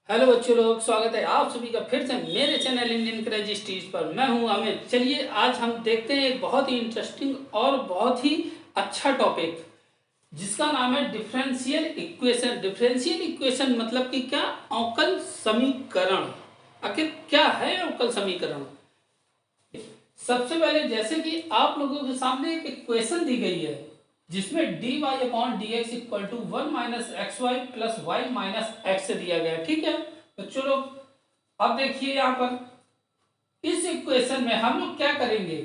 Hello बच्चों लोग, स्वागत है आप सभी का फिर से मेरे चैनल इंडियन क्रेजी स्टीज पर। मैं हूं अमित। चलिए आज हम देखते हैं एक बहुत ही इंटरेस्टिंग और बहुत ही अच्छा टॉपिक जिसका नाम है डिफरेंशियल इक्वेशन। डिफरेंशियल इक्वेशन मतलब कि क्या? अवकल समीकरण। आखिर क्या है अवकल समीकरण? सबसे पहले जैसे कि आप लोगों के सामने एक इक्वेशन दी गई है जिसमें dy upon D X equal to one minus X Y plus Y minus X दिया गया है। ठीक है बच्चों लोग, अब देखिए यहाँ पर इस इक्वेशन में हम लोग क्या करेंगे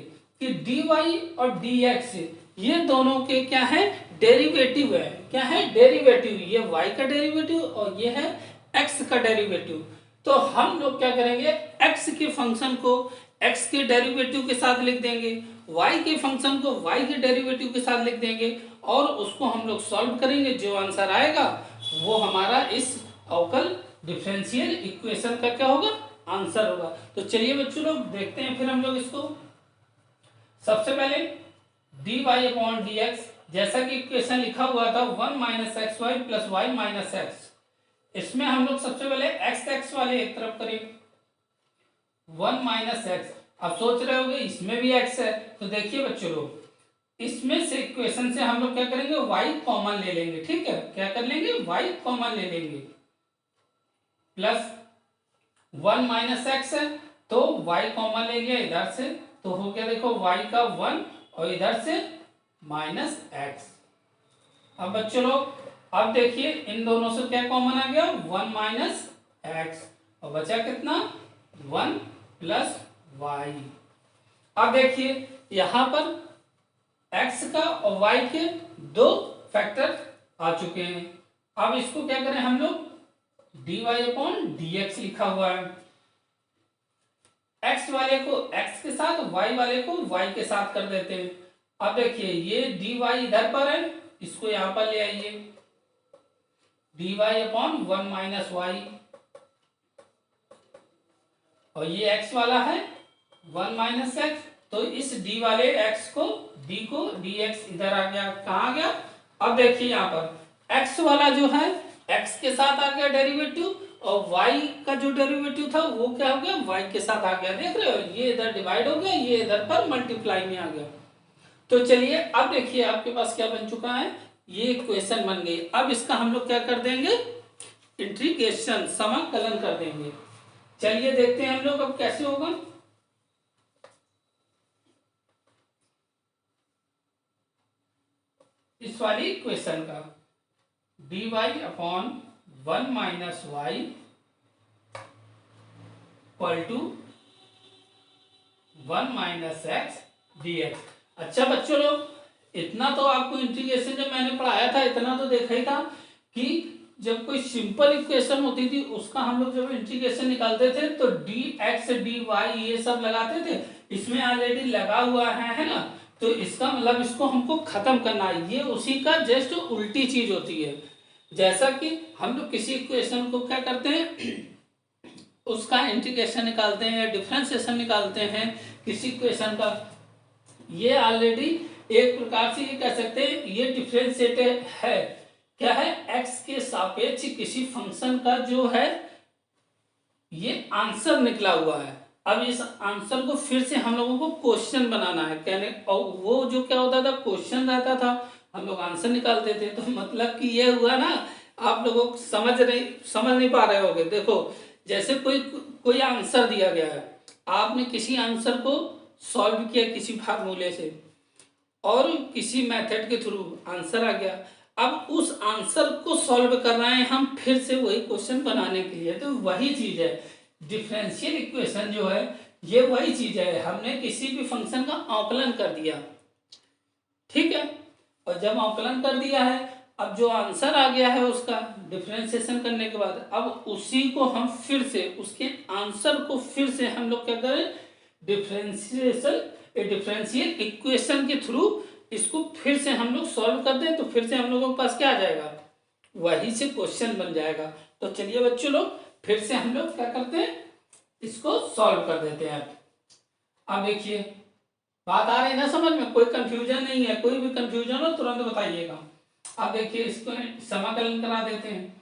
कि dy और dx ये दोनों के क्या है? डेरिवेटिव है। क्या है? डेरिवेटिव। ये y का डेरिवेटिव और ये है x का डेरिवेटिव। तो हम लोग क्या करेंगे, x के फंक्शन को x के डेरिवेटिव के साथ लिख देंगे, y के फंक्शन को y के डेरिवेटिव के साथ लिख देंगे और उसको हम लोग सॉल्व करेंगे। जो आंसर आएगा वो हमारा इस अवकल डिफरेंशियल इक्वेशन का क्या होगा? आंसर होगा। तो चलिए बच्चों लोग देखते हैं फिर हम लोग इसको। सबसे पहले dy अपॉन डी एक्स, जैसा कि इक्वेशन लिखा हुआ था one minus X Y plus Y minus X, इसमें हम लोग सबसे पहले एक्स वाले एक तरफ करेंगे, वन माइनस एक्स। अब सोच रहे होंगे इसमें भी एक्स है, तो देखिए बच्चों लोग इसमें से इक्वेशन से हम लोग क्या करेंगे, y कॉमन ले लेंगे। ठीक है, क्या कर लेंगे? y कॉमन ले लेंगे प्लस वन माइनस एक्स है तो y कॉमन ले लिया इधर से, तो हो गया देखो y का वन और इधर से माइनस एक्स। अब बच्चों लोग अब देखिए इन दोनों से क्या कॉमन आ गया? वन माइनस एक्स और बचा कितना? One plus Y. अब देखिए यहां पर x का और y के दो फैक्टर आ चुके हैं। अब इसको क्या करें हम लोग? dy अपॉन dx लिखा हुआ है, x वाले को x के साथ y वाले को y के साथ कर देते हैं। अब देखिए ये dy इधर पर है, इसको यहां पर ले आइए, dy upon one minus Y और ये x वाला है वन माइनस एक्स, तो इस d वाले x को d को dx इधर आ गया। कहाँ आ गया? अब देखिए यहाँ पर x वाला जो है x के साथ आ गया डेरिवेटिव और y का जो डेरिवेटिव था वो क्या हो गया? y के साथ आ गया। देख रहे हो ये इधर डिवाइड हो गया, ये इधर पर मल्टीप्लाई में आ गया। तो चलिए अब देखिए आपके पास क्या बन चुका है, ये इक्वेशन बन गई। अब इसका हम लोग क्या कर देंगे? इंटीग्रेशन, समाकलन कर देंगे। चलिए देखते हैं हम लोग अब कैसे होगा। इस वाली इक्वेशन का dy upon one minus Y equal to one minus X D X. अच्छा बच्चों लोग, इतना तो आपको इंटीग्रेशन जब मैंने पढ़ाया था इतना तो देखा ही था कि जब कोई सिंपल इक्वेशन होती थी उसका हम लोग जब इंटीग्रेशन निकालते थे तो डी एक्स डी वाई ये सब लगाते थे। इसमें ऑलरेडी लगा हुआ है ना, तो इसका मतलब इसको हमको खत्म करना है। ये उसी का जस्ट उल्टी चीज होती है। जैसा कि हम लोग किसी इक्वेशन को क्या करते हैं, उसका इंटीग्रेशन निकालते हैं या डिफरेंशिएशन निकालते हैं किसी इक्वेशन का, ये ऑलरेडी एक प्रकार से ये कह सकते हैं ये डिफरेंशिएटेड है। क्या है? x के सापेक्ष किसी फंक्शन का जो है ये आंसर निकला हुआ है। अब इस आंसर को फिर से हम लोगों को क्वेश्चन बनाना है कहने, और वो जो क्या होता था, क्वेश्चन रहता था, हम लोग आंसर निकालते थे। तो मतलब कि ये हुआ ना, आप लोगों को समझ नहीं पा रहे होगे। देखो जैसे कोई आंसर दिया गया है, आपने किसी आंसर को सॉल्व किया किसी फार्मूले से और किसी मेथड के थ्रू आंसर आ गया। अब उस आंसर को सॉल्व कर रहे हैं हम फिर से वही क्वेश्चन बनाने के लिए। तो वही चीज है डिफरेंशियल इक्वेशन जो है, ये वही चीज है। हमने किसी भी फंक्शन का आकलन कर दिया, ठीक है, और जब आकलन कर दिया है अब जो आंसर आ गया है उसका डिफरेंशिएशन करने के बाद, अब उसी को हम फिर से उसके आंसर को फिर से हम लोग क्या करें, डिफरेंशियल इक्वेशन के थ्रू इसको फिर से हम लोग सॉल्व कर दें तो फिर से हम लोगों के पास क्या आ जाएगा? वही से क्वेश्चन बन जाएगा। तो चलिए बच्चों लोग फिर से हम लोग क्या करते हैं, इसको सॉल्व कर देते हैं। अब देखिए बात आ रही है ना समझ में? कोई कंफ्यूजन नहीं है, कोई भी कंफ्यूजन हो तुरंत बताइएगा। अब देखिए इसको समाकलन करा देते हैं,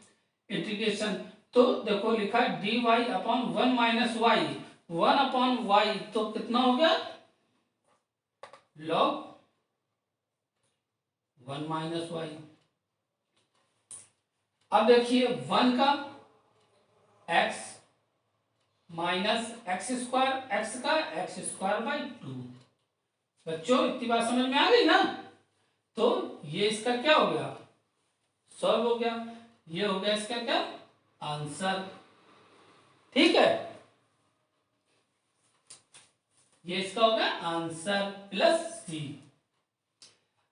इंटीग्रेशन तो देखो लिखा dy upon 1 minus Y, 1 upon Y तो कितना हो गया log 1 माइनस वाई। अब देखिए 1 का x minus x square, x का एक्स स्क्वायर बाई 2। बच्चों इतनी बात समझ में आ गई ना। तो ये इसका क्या हो गया, सॉल्व हो गया, ये हो गया इसका क्या आंसर। ठीक है, ये इसका हो गया आंसर प्लस सी।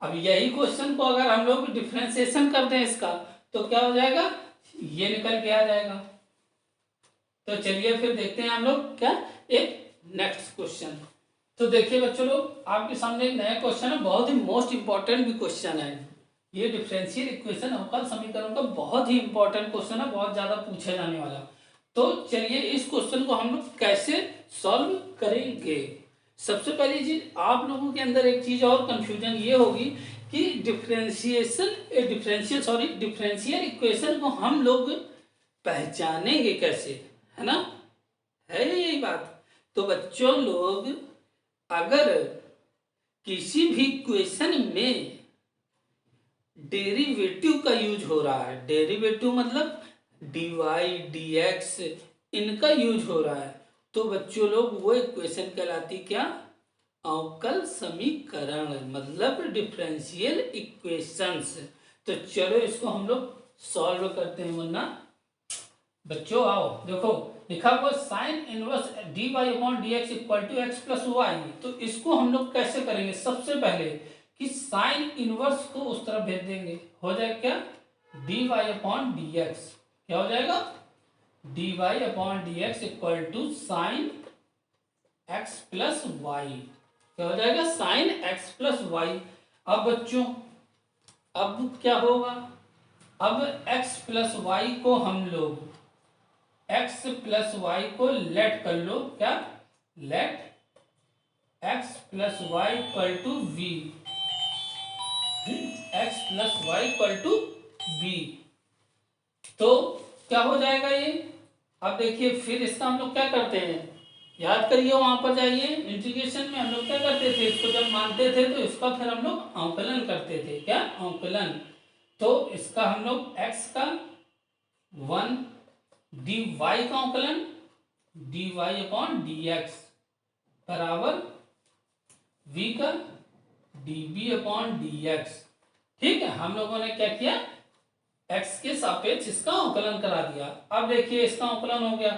अब यही क्वेश्चन को अगर हम लोग डिफरेंशिएशन कर दें इसका तो क्या हो जाएगा, ये निकल के आ जाएगा। तो चलिए फिर देखते हैं हम लोग क्या एक नेक्स्ट क्वेश्चन। तो देखिए बच्चों लोग आपके सामने एक नया क्वेश्चन है, बहुत ही मोस्ट इंपॉर्टेंट भी क्वेश्चन है। ये डिफरेंशियल इक्वेशन अवकल समीकरण का बहुत ही इंपॉर्टेंट क्वेश्चन है, बहुत ज्यादा पूछा जाने वाला। तो चलिए इस क्वेश्चन को हम लोग कैसे सॉल्व करेंगे। सबसे पहली चीज आप लोगों के अंदर एक चीज और कंफ्यूजन ये होगी कि डिफरेंशियल इक्वेशन को हम लोग पहचानेंगे कैसे, है ना, है यही बात। तो बच्चों लोग अगर किसी भी क्वेश्चन में डेरिवेटिव का यूज हो रहा है, डेरिवेटिव मतलब dy dx इनका यूज हो रहा है, तो बच्चों लोग वो इक्वेशन कहलाती क्या, अवकल समीकरण, मतलब डिफरेंशियल इक्वेशंस। तो चलो इसको हम लोग सॉल्व करते हैं। वरना बच्चों आओ देखो लिखा हुआ sine inverse dy upon dx equal to X plus Y. तो इसको हम लोग कैसे करेंगे, सबसे पहले कि साइन इनवर्स को उस तरफ भेज देंगे, हो जाएगा क्या dy अपॉन dx, क्या हो जाएगा dy upon dx equal to sine X plus Y, क्या हो जाएगा साइन एक्स प्लस वाई। अब बच्चों अब क्या होगा, अब x प्लस वाई को हम लोग x प्लस वाई को लेट कर लो, क्या let x plus Y equal to V, x plus Y equal to V. तो क्या हो जाएगा ये, अब देखिए फिर इसका हम लोग क्या करते हैं, याद करिए वहां पर जाइए इंटीग्रेशन में हम लोग क्या करते थे, इसको जब मानते थे तो इसका फिर हम लोग अंकलन करते थे, क्या अंकलन। तो इसका हम लोग x का 1 dy का अंकलन dy अपॉन dx बराबर v का db अपॉन dx। ठीक है, हम लोगों ने क्या किया, x के सापेक्ष इसका अंकलन करा दिया। अब देखिए इसका अंकलन हो गया,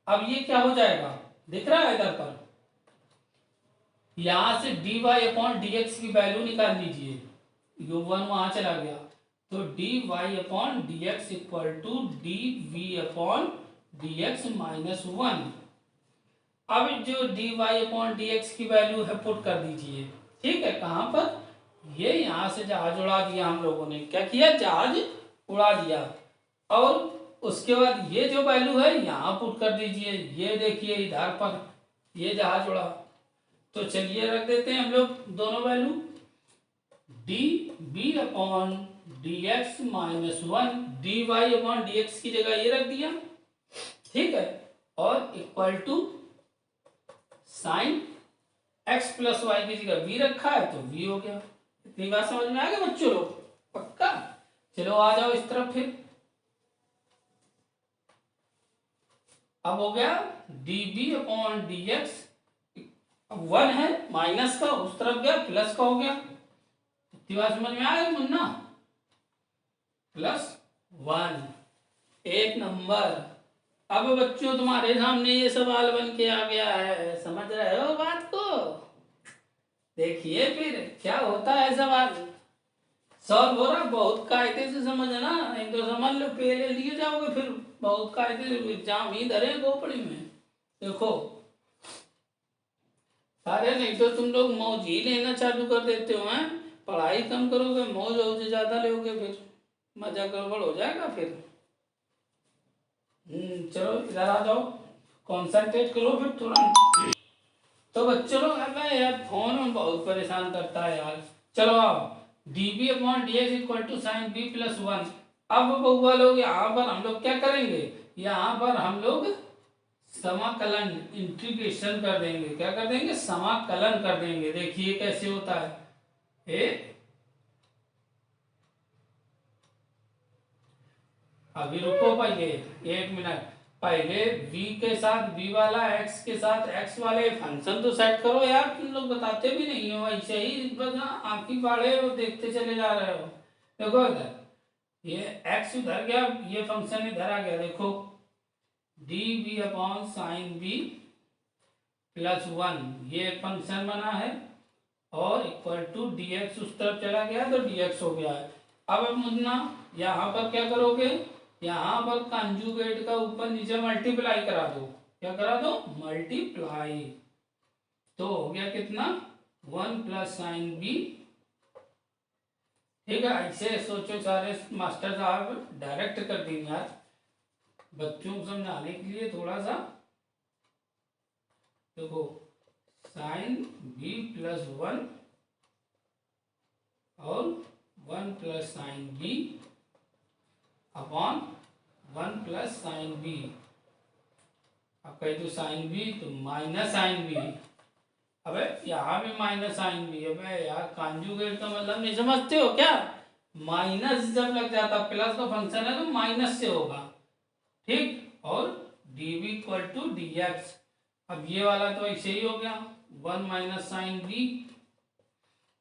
अब ये क्या हो जाएगा दिख रहा है इधर पर, यहां से dy अपॉन dx की वैल्यू निकाल लीजिए, u1 वहां चला गया, तो dy upon dx equal to dv upon dx minus 1। अब जो dy अपॉन dx की वैल्यू है पुट कर दीजिए। ठीक है, कहां पर, ये यहां से जहाज उड़ा दिया हम लोगों ने, क्या किया जहाज उड़ा दिया, और उसके बाद ये जो वैल्यू है यहाँ पुट कर दीजिए, ये देखिए इधर पर ये जहाज उड़ा। तो चलिए रख देते हैं हम लोग दोनों value, db upon dx minus 1, dy upon dx की जगह ये रख दिया। ठीक है, और equal to sine x plus Y की जगह v रखा है तो v हो गया। इतनी बात समझ में आ गया बच्चों लोग, पक्का। चलो आ जाओ इस तरफ, फिर अब हो गया db अपॉन dx, 1 है माइनस का उस तरफ गया प्लस का हो गया। इतनी बात समझ में आ गई मुन्ना, प्लस 1, एक नंबर। अब बच्चों तुम्हारे सामने ये सवाल बन के आ गया है, समझ रहे हो बात को, देखिए फिर क्या होता है सवाल सॉल्व हो रहा, बहुत कायदे से समझना, नहीं तो समझ लो पहले लिए जाओगे, फिर बहुत कायदे से एग्जाम ही धरे खोपड़ी में। देखो अरे नहीं तो तुम लोग मौज ही लेना चालू कर देते हो, हैं पढ़ाई कम करोगे मौज और ज्यादा लोगे, फिर मजा गड़बड़ हो जाएगा फिर। चलो इधर आ जाओ, कॉन्सेंट्रेट करो फिर तुरंत। तो बच्चों लोग अरे यार फोन में बहुत परेशान करता है यार। चलो आओ, db upon dx equal to sine b plus 1। अब बउआ लोग यहाँ पर हम लोग क्या करेंगे, यहाँ पर हम लोग समाकलन इंटीग्रेशन कर देंगे। क्या कर देंगे? समाकलन कर देंगे। देखिए कैसे होता है। अभी रुको पहले 1 मिनट। पहले v के साथ v वाला x के साथ x वाले फंक्शन तो सेट करो यार। तुम लोग बताते भी नहीं हो, ऐसे ही बस आंखी फाड़े हो, देखते चले जा रहे हो। देखो इधर ये x उधर गया, ये फंक्शन इधर आ गया। देखो dv upon sine b plus 1 ये फंक्शन बना है और इक्वल टू dx उस तरफ चला गया तो dx हो गया है। अब मुन्ना यहाँ पर क्या करोगे? यहाँ पर कंजुगेट का ऊपर नीचे मल्टीप्लाई करा दो। क्या करा दो? मल्टीप्लाई। तो हो गया कितना? 1 प्लस साइन बी। ठीक है, ऐसे सोचो सारे मास्टर साहब डायरेक्ट कर देंगे यार, बच्चों को समझाने के लिए थोड़ा सा। देखो साइन बी प्लस 1 और 1 plus sine B upon 1 plus sine B. अब कह दो साइन बी तो माइनस साइन बी। अबे यहाँ भी माइनस साइन बी। अबे यार कॉन्जुगेट का मतलब नहीं समझते हो क्या? माइनस जब लग जाता, प्लस का फंक्शन है तो माइनस से होगा। ठीक, और dv इक्वल टू dx। अब ये वाला तो ऐसे ही हो गया 1 माइनस साइन बी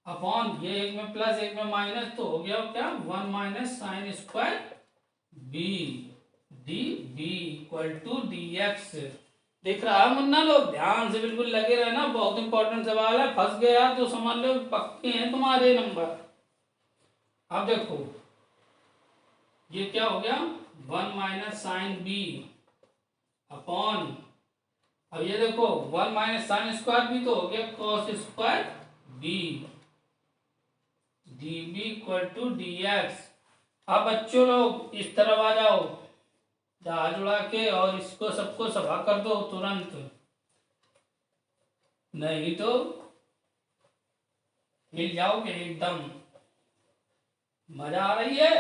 अपॉन ये एक में प्लस एक में माइनस, तो हो गया क्या? 1 minus sine square b D B equal to D x. दिख रहा है मुन्ना? लोग ध्यान से बिल्कुल लगे रहना, बहुत इंपॉर्टेंट सवाल है। फंस गया तो समझ लो पक्के हैं तुम्हारे नंबर। अब देखो ये क्या हो गया? 1 माइनस साइन बी अपॉन, अब ये देखो 1 माइनस साइन स्क्वायर बी तो हो गया cos square b D B equal to D x. अब बच्चों लोग इस तरफ आ जाओ, जहाज उड़ा के, और इसको सबको सभा कर दो तुरंत, नहीं तो हिल जाओगे एकदम। मजा आ रही है?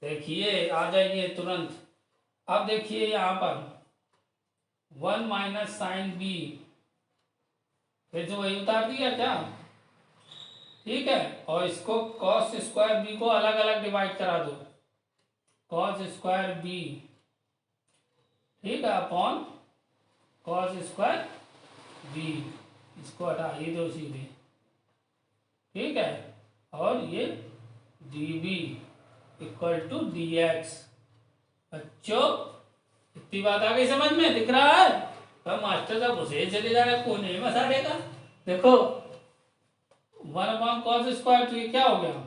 देखिए आ जाइए तुरंत। अब देखिए यहाँ पर 1 माइनस साइन बी, फिर से वही उतार दिया क्या? ठीक है, और इसको कॉस स्क्वायर बी को अलग अलग डिवाइड करा दो, कॉस स्क्वायर बी। ठीक है, अपॉन कॉस स्क्वायर बी, इसको हटा ही दो सीधे। ठीक है, और ये d B equal to D x. बच्चों इतनी बात आ गई समझ में? दिख रहा है? तो मास्टर साहब उसे चले जा रहे कोने में सारे का। देखो 1 अपॉन कॉस स्क्वायर, तो ये क्या हो गया?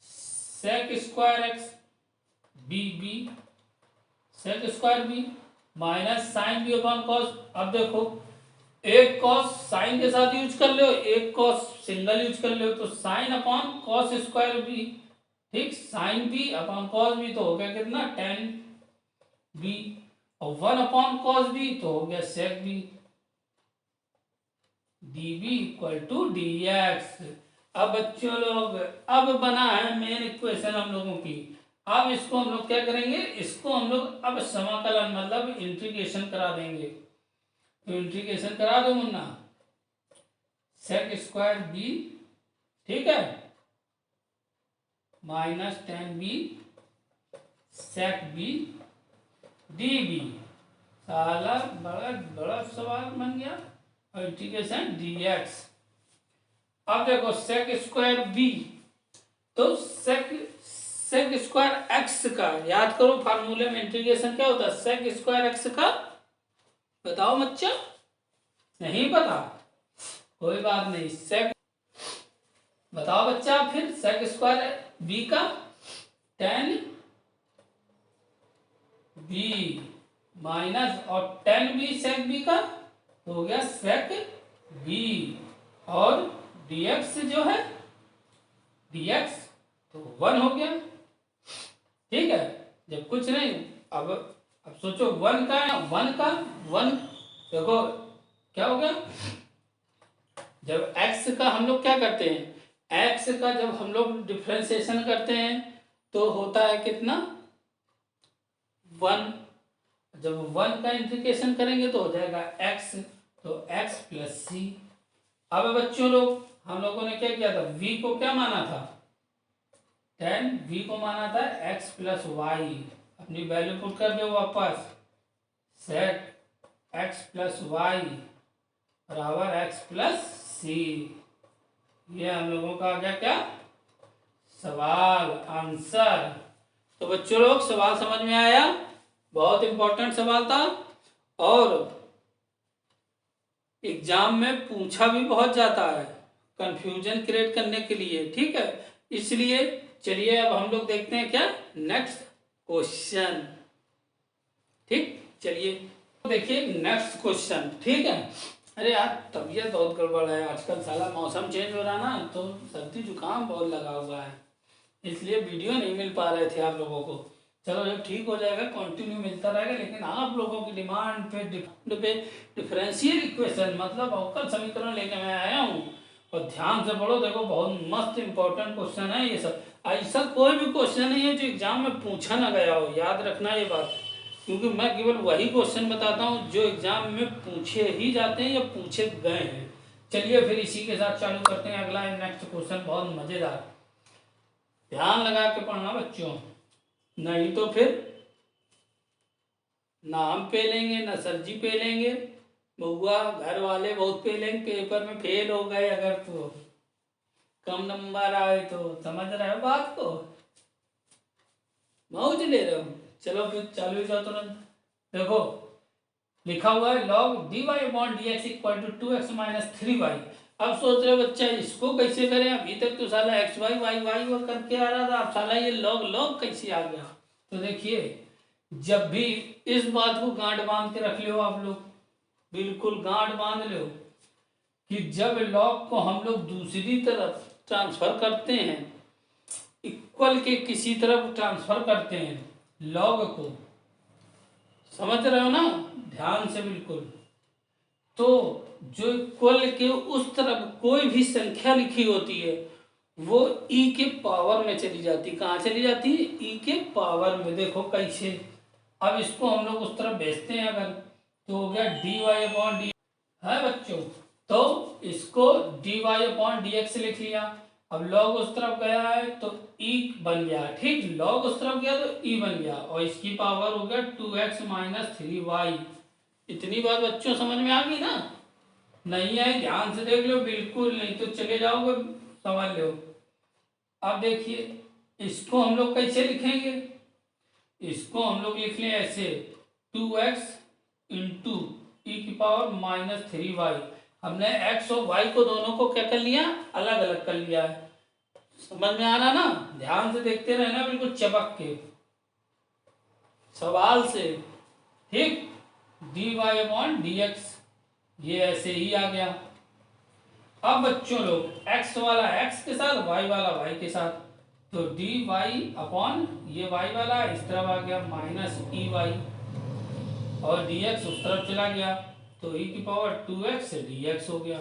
Sec square x b b sec square b minus sine B upon cos. अब देखो एक कॉस साइन के साथ यूज कर लो, एक कॉस सिंगल यूज कर लो, तो sine upon cos square B. ठीक, sine B upon cos B तो हो गया कितना? टेन बी, और 1 अपॉन कॉस बी तो हो गया sec B D B equal to D x. अब बच्चों लोग अब बना है मेन इक्वेशन हम लोगों की। अब इसको हम लोग क्या करेंगे? इसको हम लोग अब समाकलन मतलब इंटीग्रेशन करा देंगे। तो इंटीग्रेशन करा दो मुन्ना। सेक स्क्वायर बी, ठीक है, माइनस 10b सेक बी डी बी। साला बड़ा बड़ा सवाल बन गया। और इंटीग्रेशन डी एक्स। अब देखो सेक स्क्वायर बी, तो सेक स्क्वायर एक्स का याद करो, फार्मूले में इंटीग्रेशन क्या होता है? सेक स्क्वायर एक्स का बताओ बच्चा, नहीं पता? कोई बात नहीं, सेक बताओ बच्चा। फिर सेक स्क्वायर बी का टेन बी माइनस और टेन बी सेक बी का तो हो गया सेक बी, और dx जो है dx तो 1 हो गया। ठीक है, जब कुछ नहीं, अब सोचो 1 का 1 देखो क्या हो गया? जब x का हम लोग क्या करते हैं? x का जब हम लोग डिफरेंशिएशन करते हैं तो होता है कितना? 1, जब 1 का इंटीग्रेशन करेंगे तो हो जाएगा x, तो x प्लस सी। अब बच्चों लोग हम लोगों ने क्या किया था, v को क्या माना था, tan v को माना था x प्लस वाई। अपनी वैल्यू पुट कर दो वापस, सेट x प्लस वाई बराबर x प्लस सी। ये हम लोगों का आ गया क्या, सवाल, आंसर। तो बच्चों लोग सवाल समझ में आया, बहुत इंपॉर्टेंट सवाल था और एग्जाम में पूछा भी बहुत जाता है कंफ्यूजन क्रिएट करने के लिए, ठीक है। इसलिए चलिए अब हम लोग देखते हैं क्या, नेक्स्ट क्वेश्चन, ठीक। चलिए देखिए नेक्स्ट क्वेश्चन, ठीक है। अरे यार तबीयत बहुत गड़बड़ है आजकल, साला मौसम चेंज हो रहा ना, तो सर्दी जुकाम बहुत लगा हुआ है, इसलिए वीडियो नहीं मिल पा रहे थे आप लोगों को। चलो जब ठीक हो जाएगा कंटिन्यू मिलता रहेगा, लेकिन आप लोगों की डिमांड पे डिफरेंशियल इक्वेशन मतलब अवकल समीकरण लेके मैं आया हूँ, और ध्यान से पढ़ो, देखो बहुत मस्त इंपॉर्टेंट क्वेश्चन है ये सब। ऐसा कोई भी क्वेश्चन नहीं है जो एग्जाम में पूछा ना गया हो, याद रखना ये बात, क्योंकि मैं केवल वही क्वेश्चन बताता हूँ जो एग्जाम में पूछे ही जाते हैं या पूछे गए हैं। चलिए फिर इसी के साथ चालू करते हैं अगला नेक्स्ट क्वेश्चन, बहुत मजेदार, ध्यान लगा के पढ़ना बच्चों, नहीं तो फिर ना हम पेलेंगे ना सर जी पेलेंगे, बउआ घर वाले बहुत पेलेंगे, पेपर में फेल हो गए अगर तो कम नंबर आए तो, समझ रहे हो बात को, मौज ले रहे हो। चलो फिर चालू हो जाओ तुरंत। देखो लिखा हुआ है log dy upon dx equal to 2x minus 3y। अब सोच रहे बच्चा इसको कैसे करें, अभी तक तो साला एक्स वाई वाई वाई वो करके आ रहा था, अब साला ये log log कैसे आ गया। तो देखिए जब भी इस बात को गांठ बांध के रख लो आप लोग, बिल्कुल गांठ बांध लो कि जब log को हम लोग दूसरी तरफ ट्रांसफर करते हैं, इक्वल के किसी तरफ ट्रांसफर करते हैं log को, समझ रहे हो ना ध्यान से बिल्कुल, तो जो इक्वल के उस तरफ कोई भी संख्या लिखी होती है वो e के पावर में चली जाती, कहाँ चली जाती है, e के पावर में। देखो कैसे, अब इसको हम लोग उस तरफ भेजते हैं अगर, तो हो गया dy अपॉन डी है बच्चों, तो इसको dy अपॉन डी एक्स लिख लिया। अब log उस तरफ गया है तो e बन गया, ठीक, log उस तरफ गया तो e बन गया, और इसकी पावर हो गया 2x माइनस 3y। इतनी बात बच्चों समझ में आ गई ना, नहीं आई ध्यान से देख लो, बिल्कुल नहीं तो चले जाओगे, समझ लो। अब देखिए इसको हम लोग कैसे लिखेंगे, इसको हम लोग लिख लें ऐसे 2x इंटू ई की पावर माइनस 3y। हमने x और y को दोनों को क्या कर लिया, अलग अलग कर लिया है, समझ में आ रहा ना, ध्यान से देखते रहना बिल्कुल चपक के सवाल से, ठीक। dy अपॉन dx ये ऐसे ही आ गया। अब बच्चों लोग x वाला x के साथ y वाला y के साथ, तो dy अपॉन ये y वाला इस तरफ आ गया माइनस ई वाई, और dx उस तरफ चला गया तो e की पावर 2x dx हो गया।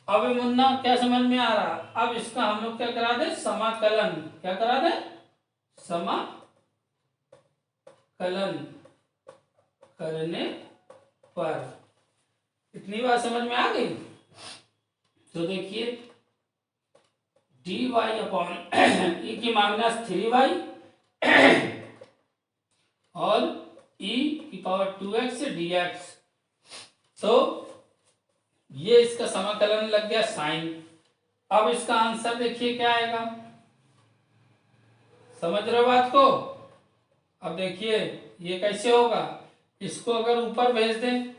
अब मुन्ना क्या समझ में आ रहा, अब इसका हम लोग क्या करा दे, समाकलन, क्या करा दे, समाकलन करने पर, इतनी बात समझ में आ गई। तो देखिए dy अपॉन ई की माइनस 3y और e की पावर 2x dx, तो ये इसका समाकलन लग गया साइन। अब इसका आंसर देखिए क्या आएगा, समझ रहे हो बात को। अब देखिए ये कैसे होगा, इसको अगर ऊपर भेज दें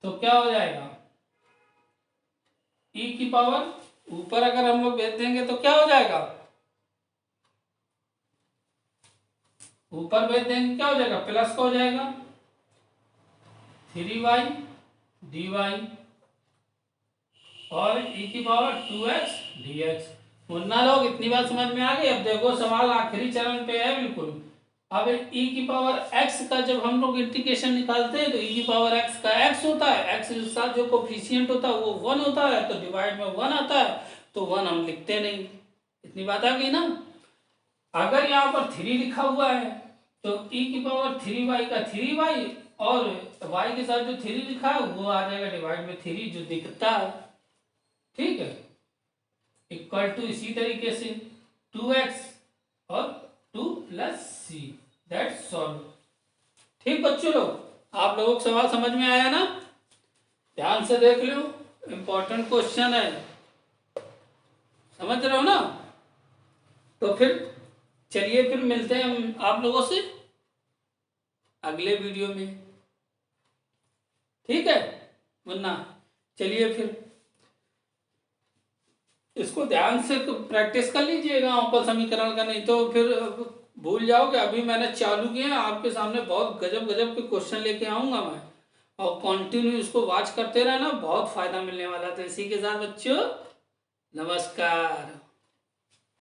तो क्या हो जाएगा, e की पावर ऊपर अगर हम लोग भेज देंगे तो क्या हो जाएगा, ऊपर भेज देंगे क्या हो जाएगा, प्लस का हो जाएगा 3y dy और e की पावर 2x dx। मुन्ना लोग इतनी बात समझ में आ गई। अब देखो सवाल आखिरी चरण पे है बिल्कुल। अब e की पावर x का जब हम लोग इंटीग्रेशन निकालते हैं तो e की पावर x का x होता है, x के साथ जो कोफिशिएंट होता है वो 1 होता है, तो डिवाइड में 1 आता है, तो 1 हम लिखते नहीं। इतनी बात आ गई ना। अगर यहाँ पर 3 लिखा हुआ है तो e की पावर 3y का 3y और y के साथ जो 3 लिखा है वो आ जाएगा डिवाइड में 3 जो दिखता है, ठीक है, इक्वल टू इसी तरीके से 2x और 2 + c, दैट्स सॉल्व। ठीक बच्चों लोग, आप लोगों को सवाल समझ में आया ना? ध्यान से देख लो, इम्पोर्टेंट क्वेश्चन है, समझ रहे हो ना? तो फिर चलिए फिर मिलते हैं हम आप लोगों से अगले वीडियो में, ठीक है मुन्ना? चलिए फिर इसको ध्यान से प्रैक्टिस कर लीजिएगा अवकल समीकरण का, नहीं तो फिर भूल जाओगे। अभी मैंने चालू किया, आपके सामने बहुत गजब गजब के क्वेश्चन लेके आऊंगा मैं, और कंटिन्यू इसको वॉच करते रहना, बहुत फायदा मिलने वाला था। इसी के साथ बच्चों नमस्कार।